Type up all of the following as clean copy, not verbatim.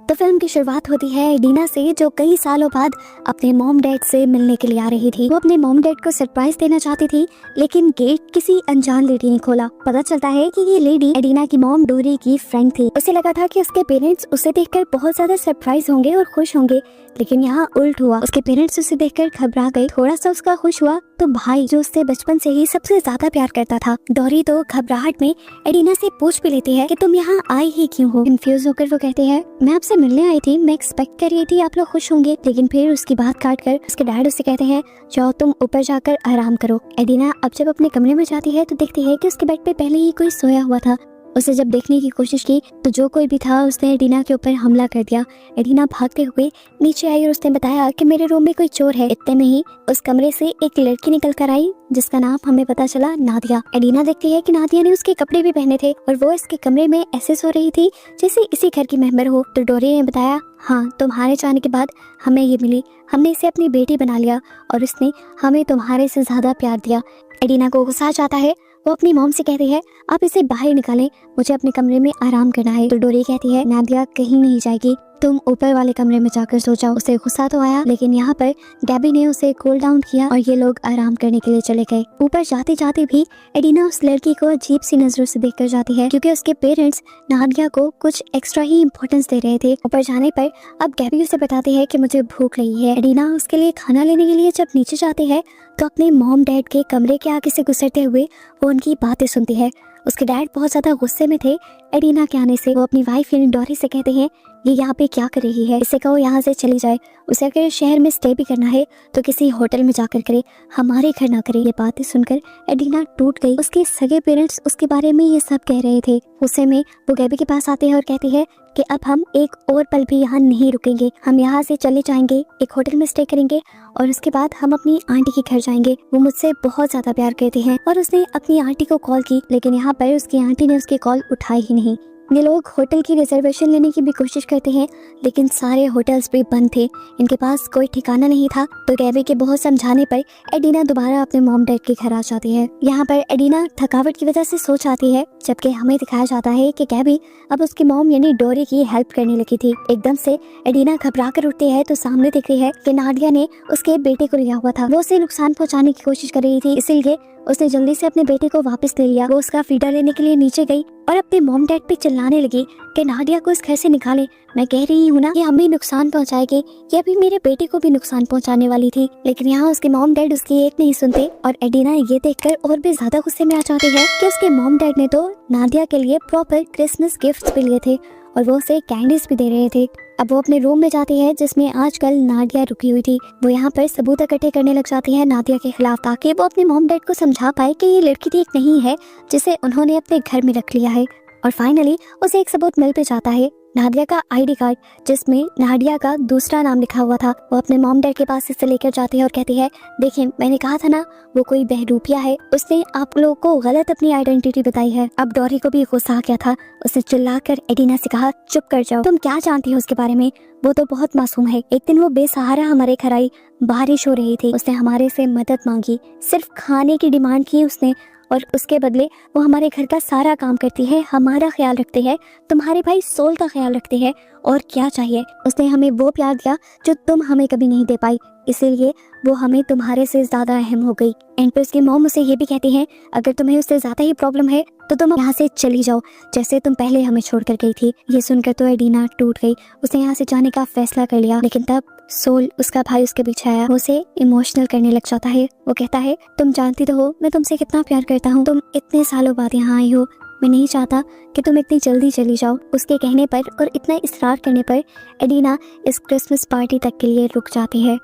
तो फिल्म की शुरुआत होती है एडिना से, जो कई सालों बाद अपने मॉम डैड से मिलने के लिए आ रही थी। वो अपने मॉम डैड को सरप्राइज देना चाहती थी, लेकिन गेट किसी अनजान लेडी ने खोला। पता चलता है कि ये लेडी एडिना की मॉम डोरी की फ्रेंड थी। उसे लगा था कि उसके पेरेंट्स उसे देखकर बहुत ज्यादा सरप्राइज होंगे और खुश होंगे, लेकिन यहाँ उल्ट हुआ। उसके पेरेंट्स उसे देखकर घबरा गए। थोड़ा सा उसका खुश हुआ तो भाई, जो उससे बचपन से ही सबसे ज्यादा प्यार करता था, डोरी तो घबराहट में एडिना से पूछ भी लेती है कि तुम यहाँ आई ही क्यों हो। कंफ्यूज होकर वो कहती है, मैं आपसे मिलने आई थी, मैं एक्सपेक्ट कर रही थी आप लोग खुश होंगे। लेकिन फिर उसकी बात काट कर उसके डैड उसे कहते हैं, जाओ तुम ऊपर जाकर आराम करो। एडिना अब जब अपने कमरे में जाती है तो देखती है कि उसके बेड पे पहले ही कोई सोया हुआ था। उसे जब देखने की कोशिश की तो जो कोई भी था उसने एडिना के ऊपर हमला कर दिया। एडिना भागते हुए नीचे आई और उसने बताया कि मेरे रूम में कोई चोर है। इतने में ही उस कमरे से एक लड़की निकल कर आई, जिसका नाम हमें पता चला नादिया। एडिना देखती है कि नादिया ने उसके कपड़े भी पहने थे और वो इसके कमरे में ऐसे सो रही थी जैसे इसी घर की मेंबर हो। तो डोरी ने बताया, हाँ, तुम्हारे जाने के बाद हमें ये मिली, हमने इसे अपनी बेटी बना लिया और उसने हमें तुम्हारे से ज्यादा प्यार दिया। एडिना को गुस्सा आ जाता है। वो अपनी मॉम से कहती है, आप इसे बाहर निकालें, मुझे अपने कमरे में आराम करना है। तो डोरी कहती है, नादिया कहीं नहीं जाएगी, तुम ऊपर वाले कमरे में जाकर सो जाओ। उसे गुस्सा तो आया, लेकिन यहाँ पर गैबी ने उसे कूल डाउन किया और ये लोग आराम करने के लिए चले गए। ऊपर जाते जाते भी एडिना उस लड़की को अजीब सी नजरों से देखकर जाती है, क्योंकि उसके पेरेंट्स नादिया को कुछ एक्स्ट्रा ही इम्पोर्टेंस दे रहे थे। ऊपर जाने पर अब गैबी उसे बताती है कि मुझे भूख लगी है। एडिना उसके लिए खाना लेने के लिए जब नीचे जाती है तो अपने मॉम डैड के कमरे के आगे से गुजरते हुए वो उनकी बातें सुनती है। उसके डैड बहुत ज्यादा गुस्से में थे एडिना के आने से। वो अपनी वाइफ यानी डोरी से कहते हैं, ये यहाँ पे क्या कर रही है, इसे कहो यहाँ से चली जाए। उसे अगर शहर में स्टे भी करना है तो किसी होटल में जाकर करे, हमारे घर ना करे। ये बातें सुनकर एडिना टूट गई। उसके सगे पेरेंट्स उसके बारे में ये सब कह रहे थे। गुस्से में वो गैबी के पास आते हैं और कहती है कि अब हम एक और पल भी यहाँ नहीं रुकेंगे, हम यहाँ से चले जाएंगे, एक होटल में स्टे करेंगे और उसके बाद हम अपनी आंटी के घर जाएंगे। वो मुझसे बहुत ज्यादा प्यार करते हैं। और उसने अपनी आंटी को कॉल की, लेकिन यहाँ पर उसकी आंटी ने उसकी कॉल उठाई ही नहीं। ये लोग होटल की रिजर्वेशन लेने की भी कोशिश करते हैं, लेकिन सारे होटल्स भी बंद थे, इनके पास कोई ठिकाना नहीं था। तो गैबी के बहुत समझाने पर एडिना दोबारा अपने मॉम डैड के घर आ जाती है। यहाँ पर एडिना थकावट की वजह से सो जाती है, जबकि हमें दिखाया जाता है कि गैबी अब उसकी मॉम यानी डोरी की हेल्प करने लगी थी। एकदम से एडिना घबरा कर उठती है तो सामने दिखती है कि नादिया ने उसके बेटे को लिया हुआ था। वो उसे नुकसान पहुँचाने की कोशिश कर रही थी, इसीलिए उसने जल्दी से अपने बेटे को वापस ले लिया। वो उसका फीडर लेने के लिए नीचे गई और अपने मॉम डैड पे चिल्लाने लगी कि नादिया को इस घर से निकाले, मैं कह रही हूँ ना, ये हमें नुकसान पहुँचाएगी, ये अभी मेरे बेटे को भी नुकसान पहुँचाने वाली थी। लेकिन यहाँ उसके मॉम डैड उसकी एक नहीं सुनते और एडिना ये देखकर और भी ज्यादा गुस्से में आ जाती है कि उसके मॉम डैड ने तो नादिया के लिए प्रॉपर क्रिसमस गिफ्ट्स भी लिए थे और वो उसे कैंडीज भी दे रहे थे। अब वो अपने रूम में जाती है जिसमें आजकल नादिया रुकी हुई थी। वो यहाँ पर सबूत इकट्ठे करने लग जाती है नादिया के खिलाफ, ताकि वो अपने मॉम डैड को समझा पाए कि ये लड़की ठीक नहीं है जिसे उन्होंने अपने घर में रख लिया है। और फाइनली उसे एक सबूत मिल पे जाता है, नादिया का आईडी कार्ड, जिसमें नादिया का दूसरा नाम लिखा हुआ था। वो अपने मॉम डैड के पास इसे लेकर जाती है और कहती है, देखिए मैंने कहा था ना, वो कोई बहरूपिया है, उसने आप लोगों को गलत अपनी आइडेंटिटी बताई है। अब डोरी को भी गुस्सा आ गया था। उसने चिल्लाकर एडिना से कहा, चुप कर जाओ, तुम क्या जानती हो उसके बारे में, वो तो बहुत मासूम है। एक दिन वो बेसहारा हमारे घर आई, बारिश हो रही थी, उसने हमारे से मदद मांगी, सिर्फ खाने की डिमांड की उसने, और उसके बदले वो हमारे घर का सारा काम करती है, हमारा ख्याल रखती है, तुम्हारे भाई सोल का ख्याल रखती है, और क्या चाहिए। उसने हमें वो प्यार दिया जो तुम हमें कभी नहीं दे पाई, इसीलिए वो हमें तुम्हारे से ज्यादा अहम हो गई। एंड पर उसकी मॉम उसे ये भी कहती है, अगर तुम्हें उससे ज्यादा ही प्रॉब्लम है तो तुम यहाँ से चली जाओ, जैसे तुम पहले हमें छोड़कर गई थी। ये सुनकर तो एडिना टूट गई। उसने यहाँ से जाने का फैसला कर लिया, लेकिन तब सोल, उसका भाई, उसके पीछे आया। वो उसे इमोशनल करने लग जाता है। वो कहता है, तुम जानती तो हो मैं तुमसे कितना प्यार करता हूँ, तुम इतने सालों बाद यहाँ आई हो, मैं नहीं चाहता कि तुम इतनी जल्दी चली जाओ। उसके कहने पर और इतना इसरार करने पर एडिना इस क्रिसमस पार्टी तक के लिए रुक जाती है।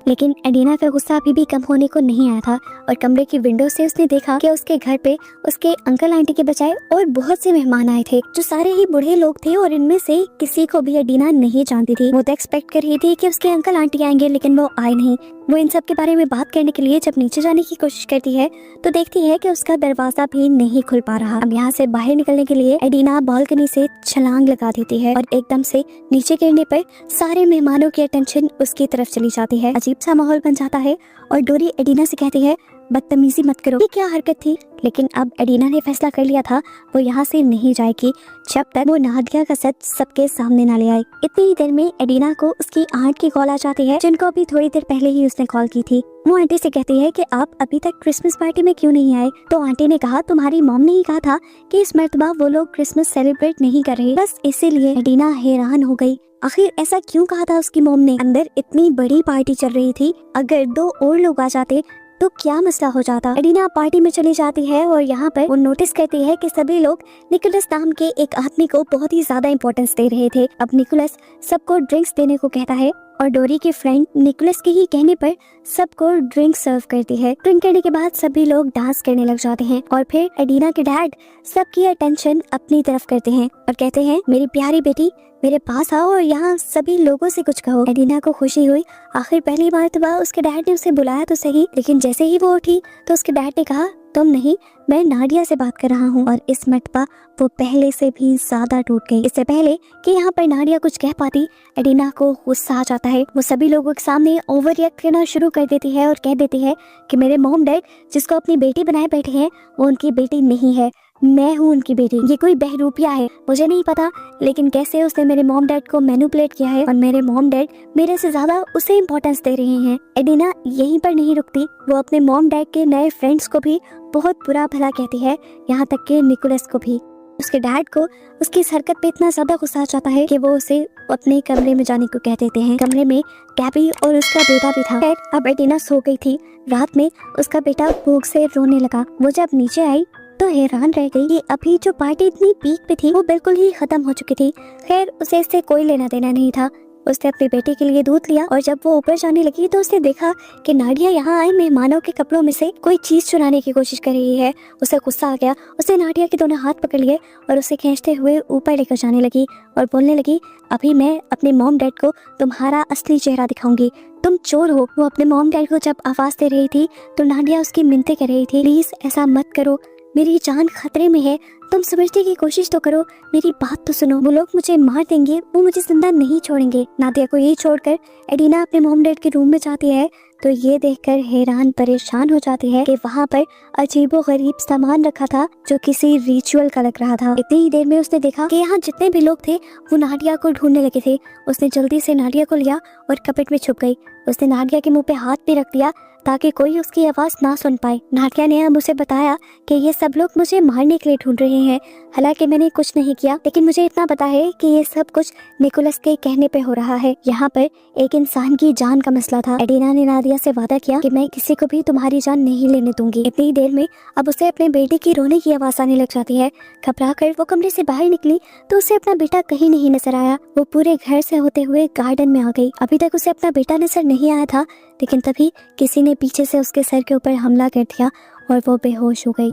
लेकिन एडिना का गुस्सा अभी भी कम होने को नहीं आया था और कमरे की विंडो से उसने देखा कि उसके घर पे उसके अंकल आंटी के बजाय और बहुत से मेहमान आए थे, जो सारे ही बूढ़े लोग थे और इनमें से किसी को भी एडिना नहीं जानती थी। वो तो एक्सपेक्ट कर रही थी कि उसके अंकल आंटी आएंगे, लेकिन वो आए नहीं। वो इन सब के बारे में बात करने के लिए जब नीचे जाने की कोशिश करती है तो देखती है कि उसका दरवाजा भी नहीं खुल पा रहा। अब यहाँ से बाहर निकलने के लिए एडिना बालकनी से छलांग लगा देती है और एकदम से नीचे गिरने पर सारे मेहमानों की अटेंशन उसकी तरफ चली जाती है। अजीब सा माहौल बन जाता है और डोरी एडिना से कहती है, बदतमीजी मत करो। ये क्या हरकत थी? लेकिन अब एडिना ने फैसला कर लिया था वो यहाँ से नहीं जाएगी जब तक वो नादिया का सच सबके सामने ना ले आए। इतनी ही देर में एडिना को उसकी आंट की कॉल आ जाती है, जिनको अभी थोड़ी देर पहले ही उसने कॉल की थी। वो आंटी से कहती है कि आप अभी तक क्रिसमस पार्टी में क्यों नहीं आए? तो आंटी ने कहा तुम्हारी मॉम ने ही कहा था कि इस मर्तबा वो लोग क्रिसमस सेलिब्रेट नहीं कर रहे, बस इसीलिए। एडिना हैरान हो गई, आखिर ऐसा क्यों कहा था उसकी मॉम ने? अंदर इतनी बड़ी पार्टी चल रही थी, अगर 2 और लोग आ जाते तो क्या मसला हो जाता। एडिना पार्टी में चली जाती है और यहाँ पर वो नोटिस करती है कि सभी लोग निकोलस नाम के एक आदमी को बहुत ही ज्यादा इंपॉर्टेंस दे रहे थे। अब निकोलस सबको ड्रिंक्स देने को कहता है और डोरी की फ्रेंड निकोलस के ही कहने पर सबको ड्रिंक सर्व करती है। ड्रिंक करने के बाद सभी लोग डांस करने लग जाते हैं और फिर एडिना के डैड सबकी अटेंशन अपनी तरफ करते हैं और कहते हैं मेरी प्यारी बेटी मेरे पास आओ और यहाँ सभी लोगों से कुछ कहो। एडिना को खुशी हुई, आखिर पहली बार तो उसके डैड ने उसे बुलाया तो सही, लेकिन जैसे ही वो उठी तो उसके डैड ने कहा तुम नहीं, मैं नाडिया से बात कर रहा हूँ। और इस मर्तबा वो पहले से भी ज्यादा टूट गई। इससे पहले कि यहाँ पर नाडिया कुछ कह पाती, एडिना को गुस्सा आ जाता है। वो सभी लोगों के सामने ओवर रिएक्ट करना शुरू कर देती है और कह देती है कि मेरे मॉम डैड जिसको अपनी बेटी बनाए बैठे हैं वो उनकी बेटी नहीं है, मैं हूँ उनकी बेटी। ये कोई बहरूपिया है, मुझे नहीं पता, लेकिन कैसे उसने मेरे मॉम डैड को मैनिपुलेट किया है और मेरे मॉम डैड मेरे से ज्यादा उसे इम्पोर्टेंस दे रहे हैं। एडिना यहीं पर नहीं रुकती, वो अपने मॉम डैड के नए फ्रेंड्स को भी बहुत बुरा भला कहती है, यहाँ तक कि निकोलस को भी। उसके डैड को उसकी इस हरकत पे इतना ज्यादा गुस्सा आ जाता है कि वो उसे अपने कमरे में जाने को कह देते हैं। कमरे में गैबी और उसका बेटा भी था। अब एडिना सो गई थी। रात में उसका बेटा भूख से रोने लगा। वो जब नीचे आई तो हैरान रह गई कि अभी जो पार्टी इतनी पीक पे थी वो बिल्कुल ही खत्म हो चुकी थी। खैर उसे इससे कोई लेना देना नहीं था। उसने अपने बेटे के लिए दूध लिया और जब वो ऊपर जाने लगी तो उसने देखा कि नाडिया यहाँ आए मेहमानों के कपड़ों में से कोई चीज चुराने की कोशिश कर रही है। उसे गुस्सा आ गया। उसने नाडिया के दोनों हाथ पकड़ लिए और उसे खींचते हुए ऊपर लेकर जाने लगी और बोलने लगी अभी मैं अपने मॉम डैड को तुम्हारा असली चेहरा दिखाऊंगी, तुम चोर हो। वो अपने मॉम डैड को जब आवाज दे रही थी तो नाडिया उसकी मिन्नतें कर रही थी, प्लीज ऐसा मत करो, मेरी जान खतरे में है, तुम समझने की कोशिश तो करो, मेरी बात तो सुनो, वो लोग मुझे मार देंगे, वो मुझे जिंदा नहीं छोड़ेंगे। नादिया को यही छोड़कर एडिना अपने मॉम डैड के रूम में जाती है तो ये देखकर हैरान परेशान हो जाती है कि वहाँ पर अजीबो गरीब सामान रखा था जो किसी रिचुअल का लग रहा था। इतनी ही देर में उसने देखा कि यहाँ जितने भी लोग थे वो नाडिया को ढूंढने लगे थे। उसने जल्दी से नाडिया को लिया और कपट में छुप गई। उसने नाडिया के मुंह पे हाथ भी रख दिया ताकि कोई उसकी आवाज ना सुन पाए। नाडिया ने अब उसे बताया कि ये सब लोग मुझे मारने के लिए ढूंढ रहे हैं, हालांकि मैंने कुछ नहीं किया, लेकिन मुझे इतना पता है कि ये सब कुछ निकोलस के कहने पे हो रहा है। यहाँ पर एक इंसान की जान का मसला था। एडिना ने नादिया से वादा किया कि मैं किसी को भी तुम्हारी जान नहीं लेने दूंगी। इतनी देर में अब उसे अपने बेटे की रोने की आवाज आने लग जाती है। घबरा कर वो कमरे से बाहर निकली तो उसे अपना बेटा कहीं नहीं नजर आया। वो पूरे घर से होते हुए गार्डन में आ गई। अभी तक उसे अपना बेटा नजर नहीं आया था, लेकिन तभी किसी ने पीछे से उसके सर के ऊपर हमला कर दिया और वो बेहोश हो गई।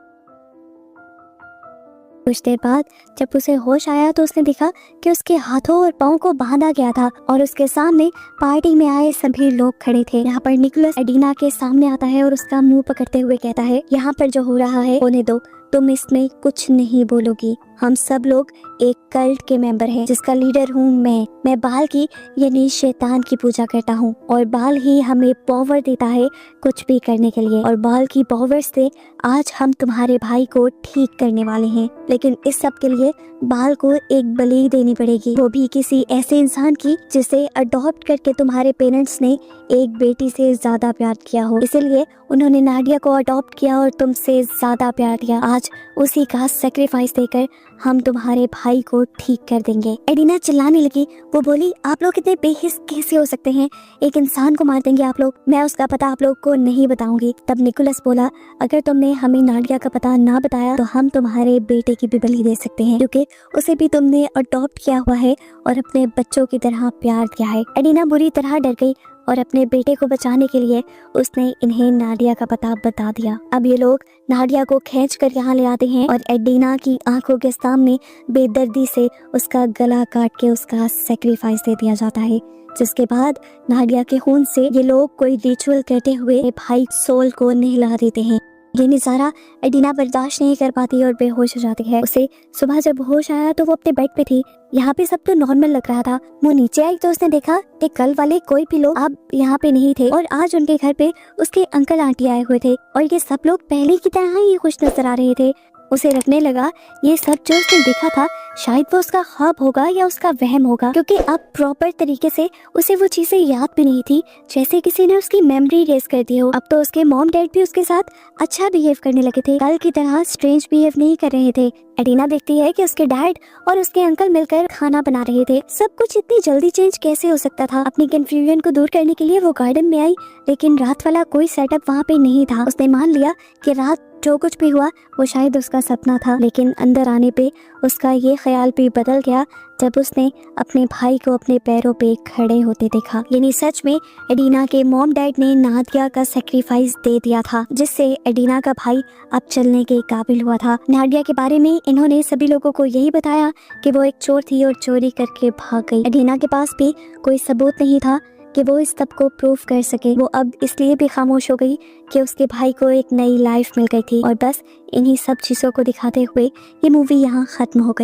कुछ देर बाद जब उसे होश आया तो उसने देखा कि उसके हाथों और पाँव को बांधा गया था और उसके सामने पार्टी में आए सभी लोग खड़े थे। यहाँ पर निकोलस एडिना के सामने आता है और उसका मुंह पकड़ते हुए कहता है, यहाँ पर जो हो रहा है होने दो, तुम इसमें कुछ नहीं बोलोगी। हम सब लोग एक कल्ट के मेंबर हैं जिसका लीडर हूँ मैं बाल की यानी शैतान की पूजा करता हूँ और बाल ही हमें पावर देता है कुछ भी करने के लिए, और बाल की पावर से आज हम तुम्हारे भाई को ठीक करने वाले हैं। लेकिन इस सब के लिए बाल को एक बलि देनी पड़ेगी, वो भी किसी ऐसे इंसान की जिसे अडॉप्ट करके तुम्हारे पेरेंट्स ने एक बेटी से ज्यादा प्यार किया हो। इसीलिए उन्होंने नाडिया को अडॉप्ट किया और तुमसे ज्यादा प्यार दिया। आज उसी का सैक्रिफाइस देकर हम तुम्हारे भाई को ठीक कर देंगे। एडिना चिल्लाने लगी। वो बोली, आप लोग इतने बेहिस कैसे हो सकते हैं? एक इंसान को मार देंगे आप लोग? मैं उसका पता आप लोग को नहीं बताऊंगी। तब निकोलस बोला, अगर तुमने हमें नाडिया का पता ना बताया तो हम तुम्हारे बेटे की भी बलि दे सकते हैं, क्योंकि उसे भी तुमने अडॉप्ट किया हुआ है और अपने बच्चों की तरह प्यार किया है। एडिना बुरी तरह डर गई और अपने बेटे को बचाने के लिए उसने इन्हें नाडिया का पता बता दिया। अब ये लोग नाडिया को खींच कर यहाँ ले आते हैं और एडिना की आंखों के सामने बेदर्दी से उसका गला काट के उसका सैक्रिफाइस दे दिया जाता है, जिसके बाद नाडिया के खून से ये लोग कोई रिचुअल करते हुए भाई सोल को नहला देते हैं। ये नज़ारा एडिना बर्दाश्त नहीं कर पाती और बेहोश हो जाती है। उसे सुबह जब होश आया तो वो अपने बेड पे थी। यहाँ पे सब तो नॉर्मल लग रहा था। वो नीचे आई तो उसने देखा कि कल वाले कोई भी लोग अब यहाँ पे नहीं थे और आज उनके घर पे उसके अंकल आंटी आए हुए थे और ये सब लोग पहले की तरह ही खुश नजर आ रहे थे। उसे लगने लगा ये सब जो उसने देखा था शायद वो उसका ख्वाब होगा या उसका वहम होगा, क्योंकि अब प्रॉपर तरीके से उसे वो चीजें याद भी नहीं थी, जैसे किसी ने उसकी मेमोरी रेस कर दी हो। अब तो उसके मॉम डैड भी उसके साथ अच्छा बिहेव करने लगे थे, कल की तरह स्ट्रेंज बिहेव नहीं कर रहे थे। एडिना देखती है कि उसके डैड और उसके अंकल मिलकर खाना बना रहे थे। सब कुछ इतनी जल्दी चेंज कैसे हो सकता था? अपनी कंफ्यूजन को दूर करने के लिए वो गार्डन में आई, लेकिन रात वाला कोई सेटअप वहाँ पे नहीं था। उसने मान लिया कि रात जो कुछ भी हुआ वो शायद उसका सपना था, लेकिन अंदर आने पे उसका ये ख्याल भी बदल गया जब उसने अपने भाई को अपने पैरों पे खड़े होते देखा। यानी सच में एडिना के मॉम डैड ने नादिया का सेक्रीफाइस दे दिया था, जिससे एडिना का भाई अब चलने के काबिल हुआ था। नादिया के बारे में इन्होंने सभी लोगों को यही बताया कि वो एक चोर थी और चोरी करके भाग गई। एडिना के पास भी कोई सबूत नहीं था कि वो इस सब को प्रूव कर सके। वो अब इसलिए भी खामोश हो गई कि उसके भाई को एक नई लाइफ मिल गई थी। और बस इन्हीं सब चीज़ों को दिखाते हुए ये मूवी यहाँ खत्म हो गई।